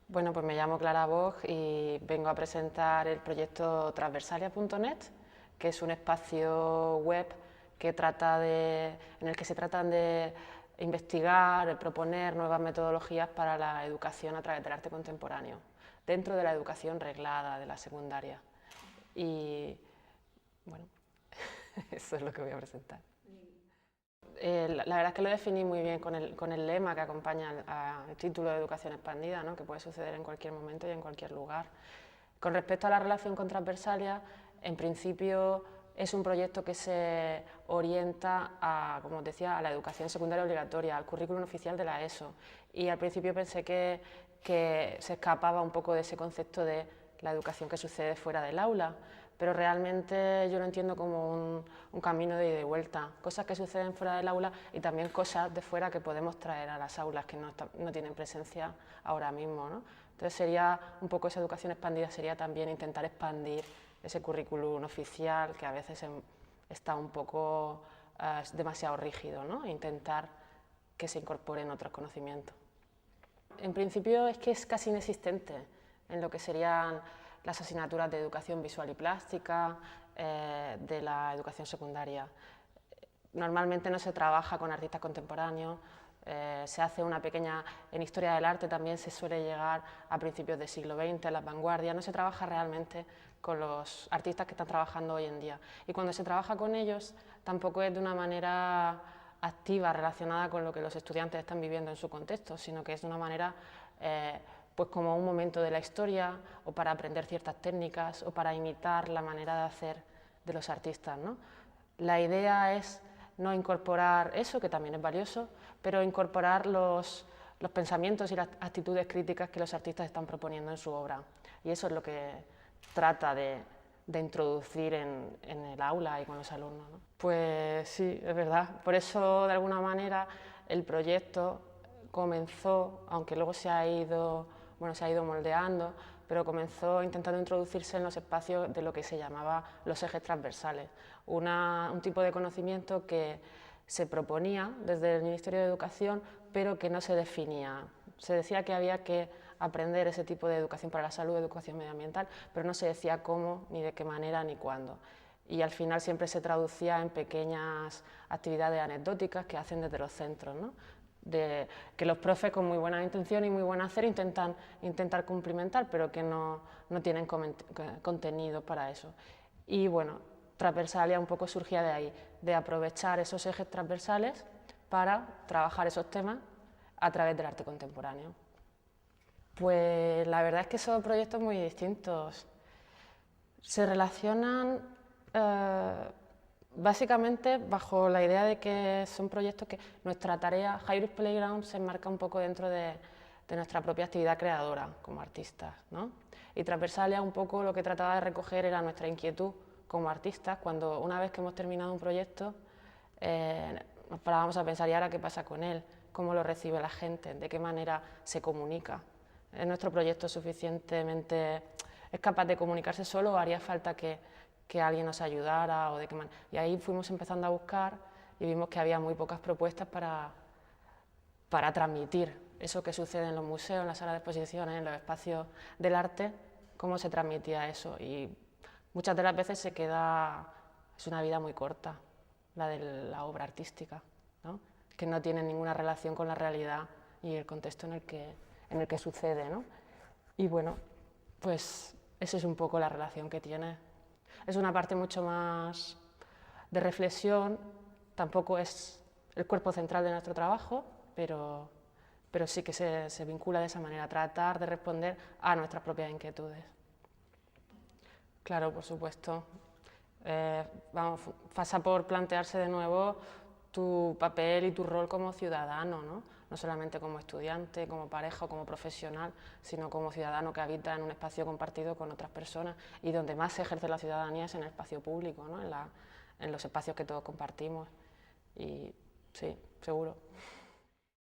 Bueno, pues me llamo Clara Bog y vengo a presentar el proyecto Transversalia.net, que es un espacio web que en el que se tratan de investigar, proponer nuevas metodologías para la educación a través del arte contemporáneo, dentro de la educación reglada de la secundaria. Y bueno, eso es lo que voy a presentar. La verdad es que lo definí muy bien con el lema que acompaña al título de Educación Expandida, ¿no? Que puede suceder en cualquier momento y en cualquier lugar. Con respecto a la relación con Transversalia, en principio es un proyecto que se orienta a, como os decía, a la educación secundaria obligatoria, al currículum oficial de la ESO. Y al principio pensé que se escapaba un poco de ese concepto de la educación que sucede fuera del aula, pero realmente yo lo entiendo como un camino de ida y vuelta, cosas que suceden fuera del aula y también cosas de fuera que podemos traer a las aulas que no tienen presencia ahora mismo, ¿no? Entonces sería un poco esa educación expandida, sería también intentar expandir ese currículum oficial que a veces está un poco demasiado rígido, ¿no? E intentar que se incorporen otros conocimientos. En principio es que es casi inexistente en lo que serían las asignaturas de educación visual y plástica, de la educación secundaria. Normalmente no se trabaja con artistas contemporáneos, se hace una pequeña... En historia del arte también se suele llegar a principios del siglo XX, a las vanguardias, no se trabaja realmente con los artistas que están trabajando hoy en día. Y cuando se trabaja con ellos, tampoco es de una manera activa, relacionada con lo que los estudiantes están viviendo en su contexto, sino que es de una manera pues como un momento de la historia, o para aprender ciertas técnicas, o para imitar la manera de hacer de los artistas, ¿no? La idea es no incorporar eso, que también es valioso, pero incorporar los pensamientos y las actitudes críticas que los artistas están proponiendo en su obra. Y eso es lo que trata de introducir en el aula y con los alumnos, ¿no? Pues sí, es verdad. Por eso, de alguna manera, el proyecto comenzó, aunque luego se ha ido moldeando, pero comenzó intentando introducirse en los espacios de lo que se llamaba los ejes transversales, un tipo de conocimiento que se proponía desde el Ministerio de Educación, pero que no se definía. Se decía que había que aprender ese tipo de educación para la salud, educación medioambiental, pero no se decía cómo, ni de qué manera, ni cuándo. Y al final siempre se traducía en pequeñas actividades anecdóticas que hacen desde los centros, ¿no? Que los profes con muy buena intención y muy buen hacer intentar cumplimentar, pero que no tienen contenido para eso. Y bueno, Transversalia un poco surgía de ahí, de aprovechar esos ejes transversales para trabajar esos temas a través del arte contemporáneo. Pues la verdad es que son proyectos muy distintos. Se relacionan básicamente bajo la idea de que son proyectos que nuestra tarea, Hybrid Playground, se enmarca un poco dentro de nuestra propia actividad creadora como artistas, ¿no? Y Transversalia un poco lo que trataba de recoger era nuestra inquietud como artistas, cuando una vez que hemos terminado un proyecto nos parábamos a pensar, ¿y ahora qué pasa con él? ¿Cómo lo recibe la gente? ¿De qué manera se comunica? ¿Es nuestro proyecto suficientemente es capaz de comunicarse solo o haría falta que alguien nos ayudara? O de qué y ahí fuimos empezando a buscar y vimos que había muy pocas propuestas para transmitir eso que sucede en los museos, en las salas de exposiciones, en los espacios del arte, cómo se transmitía eso. Y muchas de las veces es una vida muy corta, la de la obra artística, ¿no? Que no tiene ninguna relación con la realidad y el contexto en el que sucede, ¿no? Y bueno, pues esa es un poco la relación que tiene. Es una parte mucho más de reflexión, tampoco es el cuerpo central de nuestro trabajo, pero sí que se vincula de esa manera, a tratar de responder a nuestras propias inquietudes. Claro, por supuesto. Pasa por plantearse de nuevo tu papel y tu rol como ciudadano, ¿no? No solamente como estudiante, como pareja o como profesional, sino como ciudadano que habita en un espacio compartido con otras personas y donde más se ejerce la ciudadanía es en el espacio público, ¿no? En los espacios que todos compartimos. Y sí, seguro.